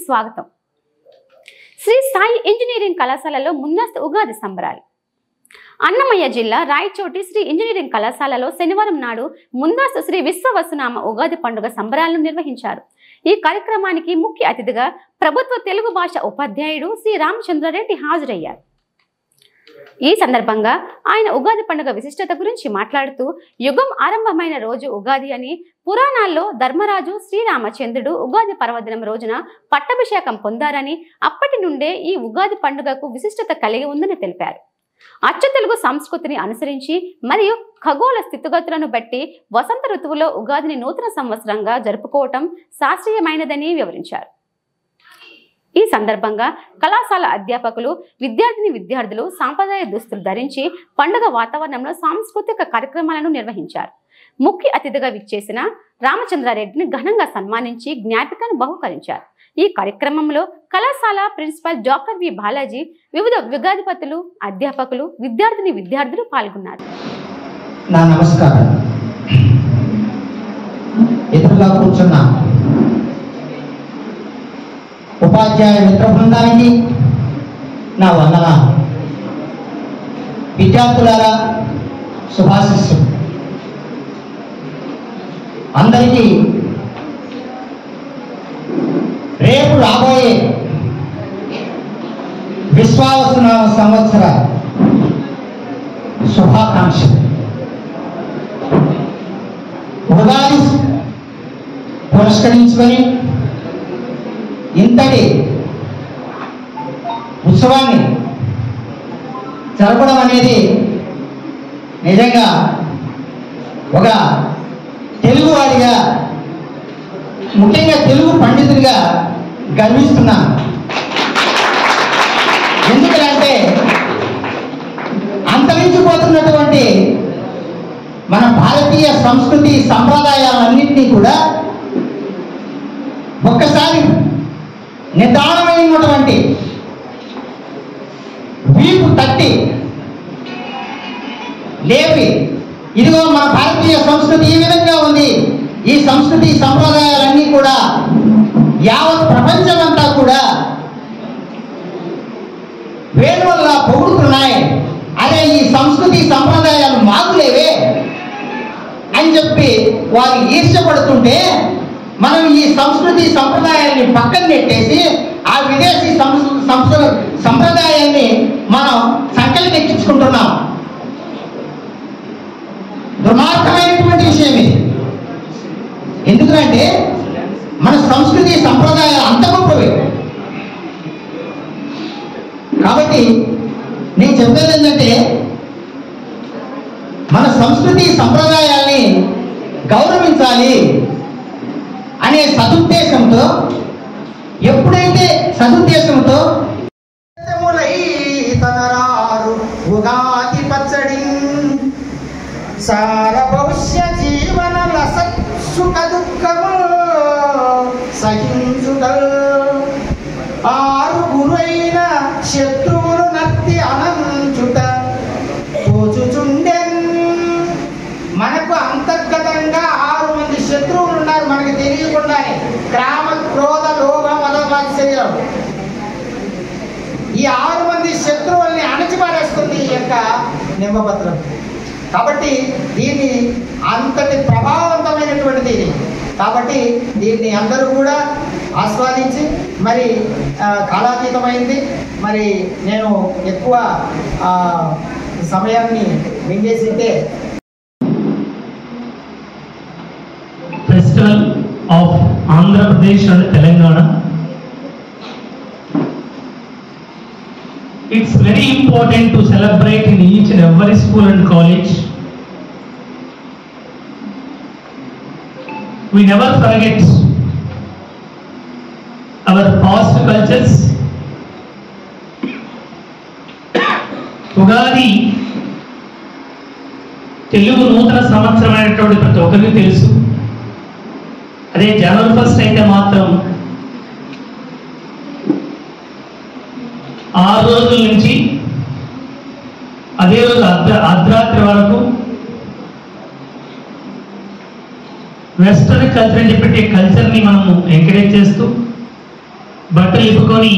స్వాగతం. శ్రీ సాయి ఇంజనీరింగ్ కళాశాలలో ముందస్తు ఉగాది సంబరాలు. అన్నమయ్య జిల్లా రాయచోటి శ్రీ ఇంజనీరింగ్ కళాశాలలో శనివారం నాడు ముందస్తు శ్రీ విశ్వవసునామ ఉగాది పండుగ సంబరాలను నిర్వహించారు. ఈ కార్యక్రమానికి ముఖ్య అతిథిగా ప్రభుత్వ తెలుగు భాష ఉపాధ్యాయుడు శ్రీ రామచంద్రారెడ్డి హాజరయ్యారు. ఈ సందర్భంగా ఆయన ఉగాది పండుగ విశిష్టత గురించి మాట్లాడుతూ, యుగం ఆరంభమైన రోజు ఉగాది అని, పురాణాల్లో ధర్మరాజు శ్రీరామచంద్రుడు ఉగాది పర్వదినం రోజున పట్టాభిషేకం పొందారని, అప్పటి నుండే ఈ ఉగాది పండుగకు విశిష్టత కలిగి ఉందని తెలిపారు. అచ్చ తెలుగు సంస్కృతిని అనుసరించి మరియు ఖగోళ స్థితిగతులను బట్టి వసంత ఋతువులో ఉగాదిని నూతన సంవత్సరంగా జరుపుకోవటం శాస్త్రీయమైనదని వివరించారు. ఈ సందర్భంగా కళాశాల అధ్యాపకులు, విద్యార్థులు సాంప్రదాయ దుస్తులు ధరించి పండుగ వాతావరణంలో సాంస్కృతిక కార్యక్రమాలను నిర్వహించారు. ముఖ్య అతిథిగా విచ్చేసిన రామచంద్రారెడ్డిని ఘనంగా సన్మానించి జ్ఞాపికను బహుకరించారు. ఈ కార్యక్రమంలో కళాశాల ప్రిన్సిపల్ డాక్టర్ వి బాలాజీ, వివిధ విద్యాధిపతులు, అధ్యాపకులు, విద్యార్థులు పాల్గొన్నారు. నా నమస్కారం. ఎదురుగా కూర్చున్న ఉపాధ్యాయ మిత్ర బృందానికి నా వందనాలు. విద్యార్థులారా, శుభాశిస్సులు. అందరికీ రేపు రాబోయే విశ్వావసునామ సంవత్సర శుభాకాంక్షలు. ఉగాది పురస్కరించుకొని ఇంతటి ఉత్సవాన్ని జరపడం అనేది నిజంగా ఒక తెలుగువాడిగా, ముఖ్యంగా తెలుగు పండితుడిగా గర్విస్తున్నాను. ఎందుకంటే అంతరించిపోతున్నటువంటి మన భారతీయ సంస్కృతి సంప్రదాయాలన్నింటినీ కూడా ఒక్కసారి నిదానమైనటువంటి వీపు తట్టి లేపి, ఇదిగో మన భారతీయ సంస్కృతి ఈ విధంగా ఉంది, ఈ సంస్కృతి సంప్రదాయాలన్నీ కూడా యావత్ ప్రపంచమంతా కూడా వేడి వల్ల పొగుడుతున్నాయి, అదే ఈ సంస్కృతి సంప్రదాయాలు మాకులేవే అని చెప్పి వారు ఈర్ష్యపడుతుంటే, మనం ఈ సంస్కృతి సంప్రదాయాన్ని పక్కన నెట్టేసి ఆ విదేశీ సంప్రదాయాన్ని మనం సంకలి ఎక్కించుకుంటున్నాం. దుర్మార్గమైనటువంటి విషయం ఇది. ఎందుకంటే మన సంస్కృతి సంప్రదాయాలు అంత గొప్పవి. కాబట్టి నేను చెప్పేది ఏంటంటే, మన సంస్కృతి సంప్రదాయాల్ని గౌరవించాలి అనే సదుద్దేశంతో, ఎప్పుడైతే సదుద్దేశంతో ఉగాది పచ్చడి సార భవిష్య జీవన సుఖ దుఃఖము సహించుట, ఆరు గురైన శత్రువులు నత్తి అనంచుట తోచుచుండెన్. మనకు అంతర్గతంగా 6 మంది శత్రువులు ఉన్నారు, మనకి తెలియకుండానే. క్రామ, క్రోధ, లోభ, మద, మాత్సర్యం. ఈ 6 మంది శత్రువుల్ని అణచిపారేస్తుంది ఈ యొక్క నిమ్మపత్రం. కాబట్టి దీన్ని అంతటి ప్రభావవంతమైనటువంటిది ఇది. కాబట్టి దీన్ని అందరూ కూడా ఆస్వాదించి, మరి కాలాతీతమైంది, మరి నేను ఎక్కువ సమయాన్ని మింగేసింటే. Festival of Andhra Pradesh and Telangana. It's very important to celebrate in each and every school and college. We never forget our past cultures. Ugadi Telugu నూతన సంవత్సరం అనేటువంటి ప్రతి ఒక్కరికి తెలుసు. అదే జనవరి 1 అయితే మాత్రం 6 రోజుల నుంచి అదే రోజు అర్ధరాత్రి వరకు వెస్టర్న్ కల్చర్ అని చెప్పే కల్చర్ని మనము ఎంకరేజ్ చేస్తూ బట్టలు ఇప్పుకొని